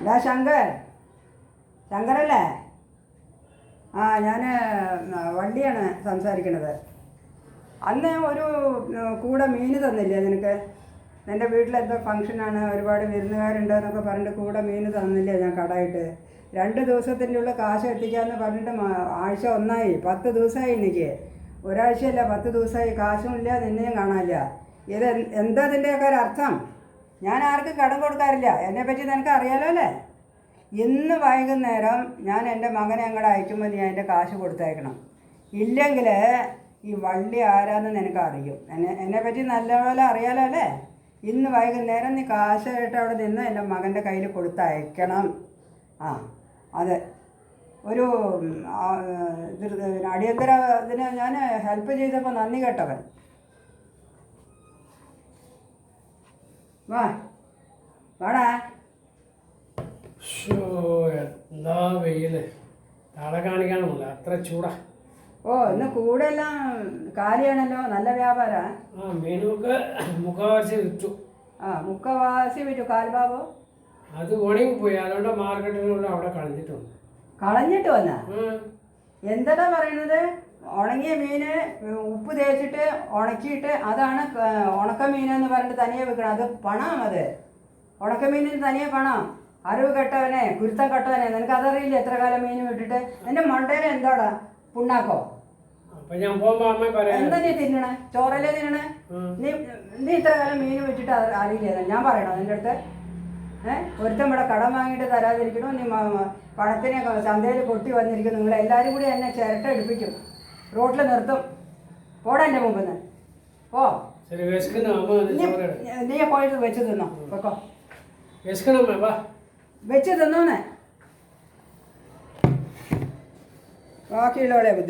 എടാ ശങ്കരല്ലേ? ആ ഞാൻ വള്ളിയാണ് സംസാരിക്കണത്. അന്ന് ഒരു കൂടെ മീൻ തന്നില്ലേ നിനക്ക്? എൻ്റെ വീട്ടിലെന്തോ ഫംഗ്ഷനാണ്, ഒരുപാട് വിരുന്നുകാരുണ്ട് എന്നൊക്കെ പറഞ്ഞിട്ട് കൂടെ മീൻ തന്നില്ലേ ഞാൻ കടമായിട്ട്? 2 ദിവസത്തിൻ്റെ ഉള്ളിൽ കാശ് എത്തിക്കാമെന്ന് പറഞ്ഞിട്ട് ആഴ്ച 1 10 ദിവസമായി എനിക്ക്. ഒരാഴ്ചയല്ല 10 ദിവസമായി, കാശുമില്ല, നിന്നെയും കാണാനില്ല. ഇത് എന്താ ഇതിൻ്റെയൊക്കെ ഒരു അർത്ഥം? ഞാൻ ആർക്കും കടം കൊടുക്കാറില്ല, എന്നെപ്പറ്റി നിനക്ക് അറിയാലോ അല്ലേ? ഇന്ന് വൈകുന്നേരം ഞാൻ എൻ്റെ മകനെ അങ്ങോട്ട് അയക്കുമ്പോൾ നീ അതിൻ്റെ കാശ് കൊടുത്തയക്കണം. ഇല്ലെങ്കിൽ ഈ വള്ളി ആരാന്ന് നിനക്ക് അറിയും. എന്നെപ്പറ്റി നല്ലപോലെ അറിയാലോ അല്ലേ? ഇന്ന് വൈകുന്നേരം നീ കാശായിട്ട് അവിടെ നിന്ന് എൻ്റെ മകൻ്റെ കയ്യിൽ കൊടുത്തയക്കണം. ആ അതെ, ഒരു അടിയന്തര ഇതിന് ഞാൻ ഹെൽപ്പ് ചെയ്തപ്പോൾ നന്ദി കേട്ടവൻ. വാടാ. എന്താ വെയില്, തല കാണിക്കാനൊന്നുമില്ല, അത്ര ചൂടാ. ഓ, ഇന്ന് കൂടെല്ലാം കാര്യമാണല്ലോ, നല്ല വ്യാപാരമാണ്. ആ മീനൊക്കെ മുഖവാസി വിറ്റു. മുക്കവാസി വിറ്റു. കാൽബാബോ അത് ഉണങ്ങിപ്പോയി, അതുകൊണ്ട് മാർക്കറ്റിനുള്ള അവിടെ കളഞ്ഞിട്ട് വന്ന എന്താ പറയണത്? ഉണങ്ങിയ മീന് ഉപ്പ് തേച്ചിട്ട് ഉണക്കിയിട്ട് അതാണ് ഉണക്കമീനെന്ന് പറഞ്ഞിട്ട് തനിയെ വിൽക്കണം. അത് പണം, അത് ഉണക്കമീനിന് തനിയെ പണം. അറിവ് കെട്ടവനെ, കുരുത്തം കെട്ടവനെ, നിനക്കതറിയില്ല? എത്ര കാലം മീൻ വിട്ടിട്ട് എൻ്റെ മണ്ടയിൽ എന്താടാ പുണ്ണാക്കോ? എന്താ നീ തിന്നണേ? ചോറല്ലേ തിന്നണേ? നീ ഇത്ര കാലം മീൻ വിട്ടിട്ട് അറിയില്ല? ഞാൻ പറയണോ നിൻ്റെ അടുത്ത്? ഒരുത്തം ഇവിടെ കടം വാങ്ങിയിട്ട് തരാതിരിക്കണോ? നീ പണത്തിനെ ചന്തയിൽ പൊട്ടി വന്നിരിക്കുന്നു. നിങ്ങളെല്ലാവരും കൂടി എന്നെ ചിരട്ട എടുപ്പിക്കും, റോട്ടിൽ നിർത്തും. പോടാ എൻ്റെ മുമ്പിൽ നിന്ന് പോ. നീ പോയിട്ട് വെച്ച് തിന്നോ, പൊക്കോ. വെച്ച് തിന്നോന്നേ, ബാക്കിയുള്ളവളെ ബുദ്ധി.